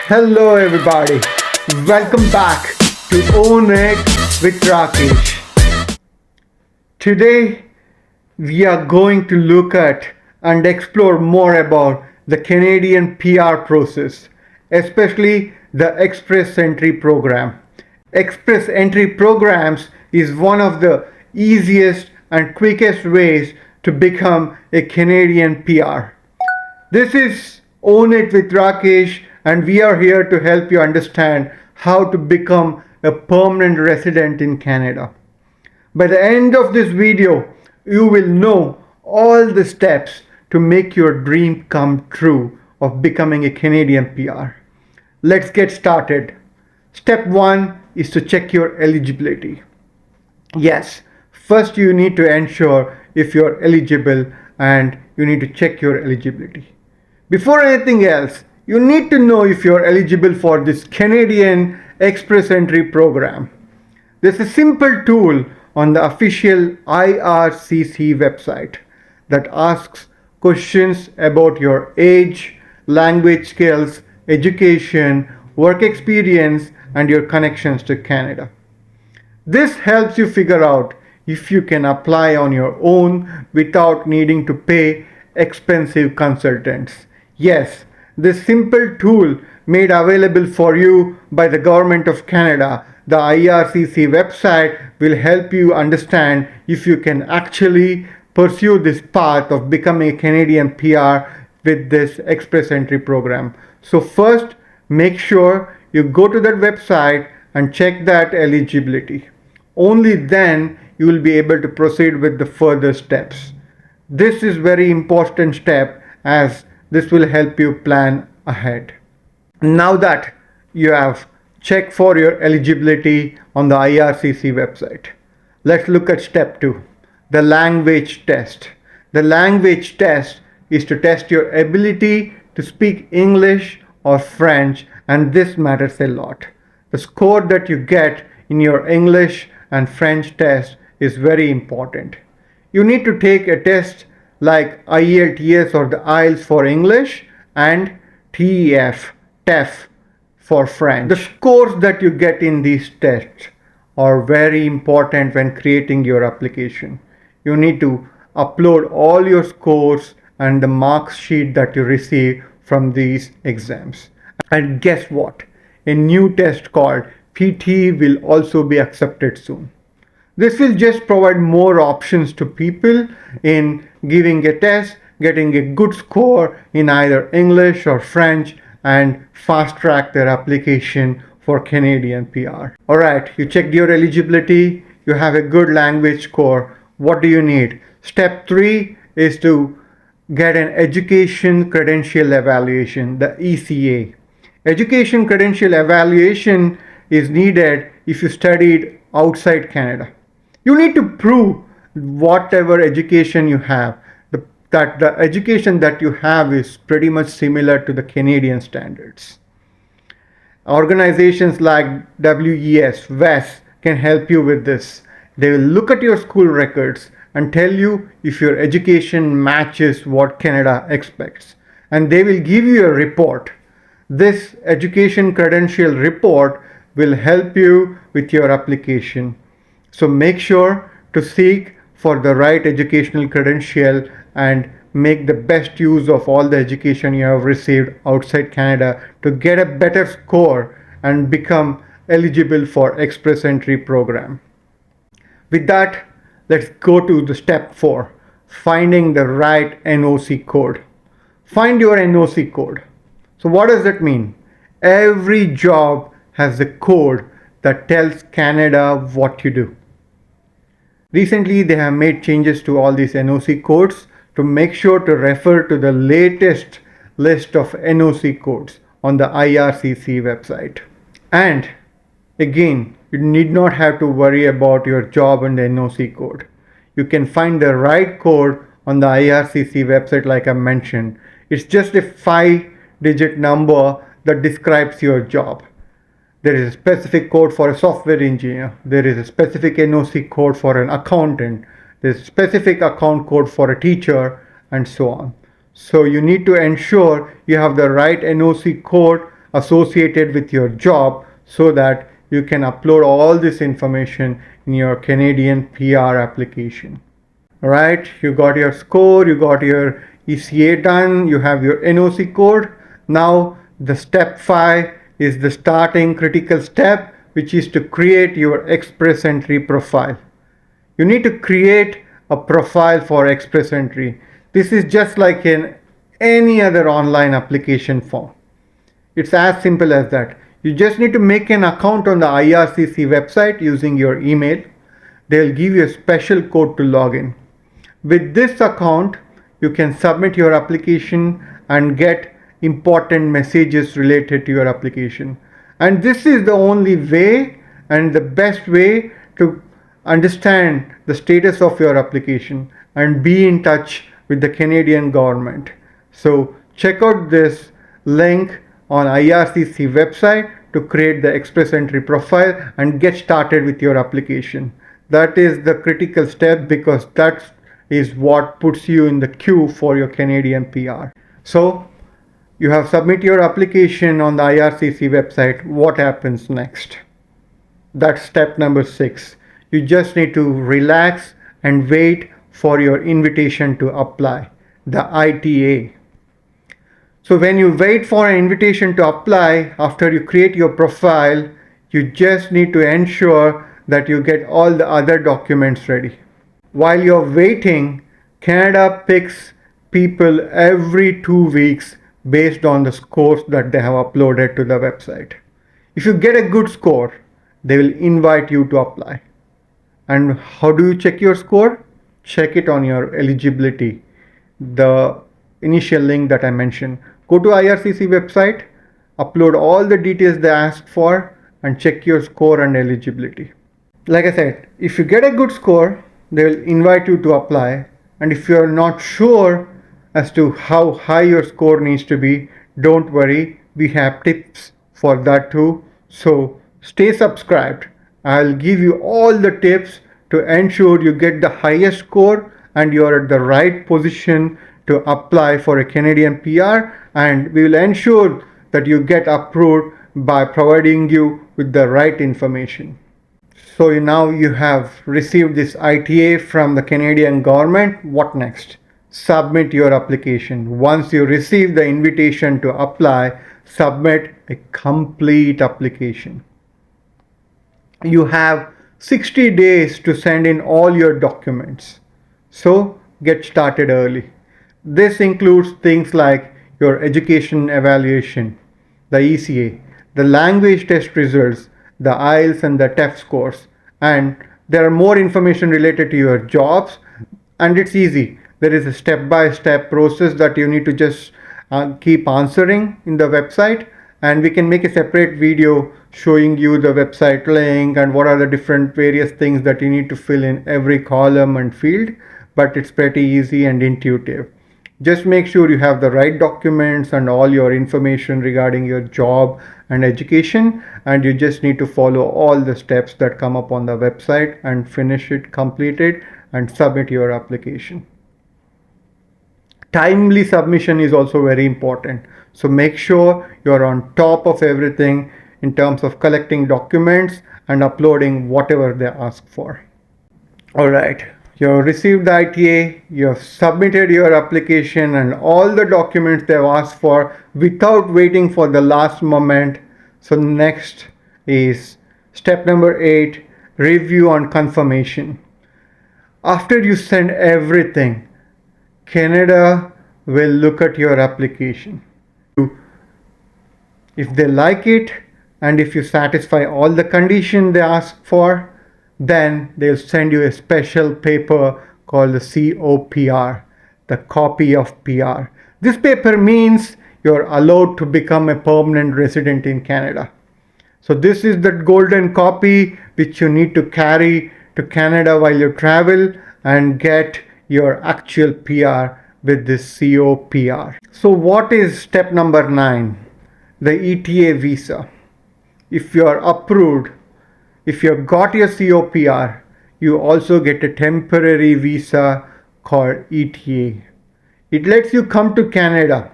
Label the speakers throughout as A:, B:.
A: Hello everybody, welcome back to Own It with Rakesh. Today we are going to look at and explore more about the Canadian PR process, especially the Express Entry program. Express Entry programs is one of the easiest and quickest ways to become a Canadian PR. This is Own It with Rakesh, and we are here to help you understand how to become a permanent resident in Canada. By the end of this video, you will know all the steps to make your dream come true of becoming a Canadian PR. Let's get started. Step 1 is to check your eligibility. Yes, first you need to ensure if you're eligible and you need to check your eligibility. Before anything else, you need to know if you're eligible for this Canadian Express Entry program. There's a simple tool on the official IRCC website that asks questions about your age, language skills, education, work experience, and your connections to Canada. This helps you figure out if you can apply on your own without needing to pay expensive consultants. Yes, this simple tool made available for you by the Government of Canada, the IRCC website, will help you understand if you can actually pursue this path of becoming a Canadian PR with this Express Entry program. So first, make sure you go to that website and check that eligibility. Only then you will be able to proceed with the further steps. This is very important step as this will help you plan ahead. Now that you have checked for your eligibility on the IRCC website, let's look at step 2, the language test. The language test is to test your ability to speak English or French, and this matters a lot. The score that you get in your English and French test is very important. You need to take a test like IELTS or the IELTS for English and TEF for French. The scores that you get in these tests are very important when creating your application. You need to upload all your scores and the marks sheet that you receive from these exams. And guess what? A new test called PT will also be accepted soon. This will just provide more options to people in giving a test, getting a good score in either English or French, and fast track their application for Canadian PR. Alright, you checked your eligibility, you have a good language score. What do you need? Step 3 is to get an Education Credential Evaluation, the ECA. Education Credential Evaluation is needed if you studied outside Canada. You need to prove whatever education you have, that the education that you have is pretty much similar to the Canadian standards. Organizations like WES can help you with this. They will look at your school records and tell you if your education matches what Canada expects. And they will give you a report. This education credential report will help you with your application. So make sure to seek for the right educational credential and make the best use of all the education you have received outside Canada to get a better score and become eligible for Express Entry program. With that, let's go to the step 4, finding the right NOC code. Find your NOC code. So what does that mean? Every job has a code that tells Canada what you do. Recently, they have made changes to all these NOC codes to make sure to refer to the latest list of NOC codes on the IRCC website. And again, you need not have to worry about your job and the NOC code. You can find the right code on the IRCC website like I mentioned. It's just a 5-digit number that describes your job. There is a specific code for a software engineer. There is a specific NOC code for an accountant. There's a specific account code for a teacher, and so on. So you need to ensure you have the right NOC code associated with your job so that you can upload all this information in your Canadian PR application. Alright, you got your score, you got your ECA done, you have your NOC code. Now the step 5 is the starting critical step, which is to create your Express Entry profile. You need to create a profile for Express Entry. This is just like in any other online application form. It's as simple as that. You just need to make an account on the IRCC website using your email. They'll give you a special code to log in. With this account, you can submit your application and get important messages related to your application. And this is the only way and the best way to understand the status of your application and be in touch with the Canadian government. So check out this link on IRCC website to create the Express Entry profile and get started with your application. That is the critical step because that is what puts you in the queue for your Canadian PR. So you have submitted your application on the IRCC website. What happens next? That's step number 6. You just need to relax and wait for your invitation to apply, the ITA. So when you wait for an invitation to apply after you create your profile, you just need to ensure that you get all the other documents ready. While you're waiting, Canada picks people every 2 weeks based on the scores that they have uploaded to the website. If you get a good score, they will invite you to apply. And how do you check your score? Check it on your eligibility, the initial link that I mentioned. Go to IRCC website, upload all the details they asked for, and check your score and eligibility. Like I said, if you get a good score, they will invite you to apply. And if you are not sure as to how high your score needs to be, don't worry, we have tips for that too. So stay subscribed. I'll give you all the tips to ensure you get the highest score and you're at the right position to apply for a Canadian PR, and we will ensure that you get approved by providing you with the right information. So now you have received this ITA from the Canadian government. What next? Submit your application. Once you receive the invitation to apply, submit a complete application. You have 60 days to send in all your documents. So get started early. This includes things like your education evaluation, the ECA, the language test results, the IELTS and the TEF scores, and there are more information related to your jobs, and it's easy. There is a step-by-step process that you need to just keep answering in the website, and we can make a separate video showing you the website link and what are the different various things that you need to fill in every column and field, but it's pretty easy and intuitive. Just make sure you have the right documents and all your information regarding your job and education, and you just need to follow all the steps that come up on the website and finish it, complete it, and submit your application. Timely submission is also very important. So make sure you're on top of everything in terms of collecting documents and uploading whatever they ask for. Alright. You have received the ITA, you have submitted your application and all the documents they have asked for without waiting for the last moment. So next is step number 8, review and confirmation. After you send everything, Canada will look at your application. If they like it and if you satisfy all the conditions they ask for, then they'll send you a special paper called the COPR, the copy of PR. This paper means you're allowed to become a permanent resident in Canada. So this is the golden copy which you need to carry to Canada while you travel and get your actual PR with this COPR. So what is step number 9? The ETA visa. If you are approved, if you have got your COPR, you also get a temporary visa called ETA. It lets you come to Canada.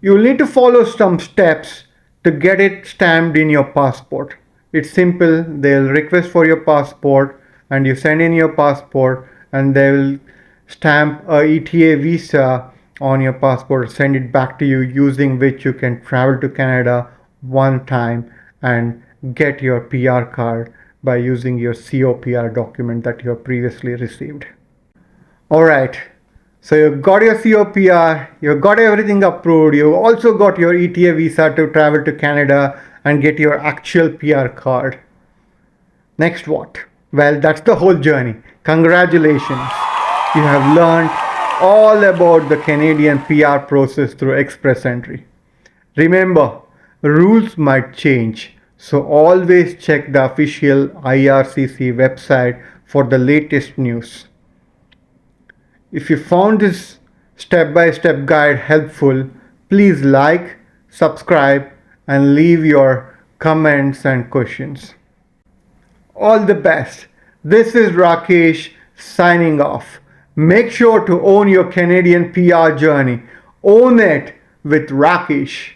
A: You will need to follow some steps to get it stamped in your passport. It's simple. They'll request for your passport and you send in your passport and they will stamp a ETA visa on your passport, send it back to you, using which you can travel to Canada one time and get your PR card by using your COPR document that you have previously received. Alright, so you got your COPR, you got everything approved, you also got your ETA visa to travel to Canada and get your actual PR card. Next what? Well, that's the whole journey. Congratulations! You have learned all about the Canadian PR process through Express Entry. Remember, rules might change, so always check the official IRCC website for the latest news. If you found this step-by-step guide helpful, please like, subscribe, and leave your comments and questions. All the best. This is Rakesh signing off. Make sure to own your Canadian PR journey. Own it with Rakesh.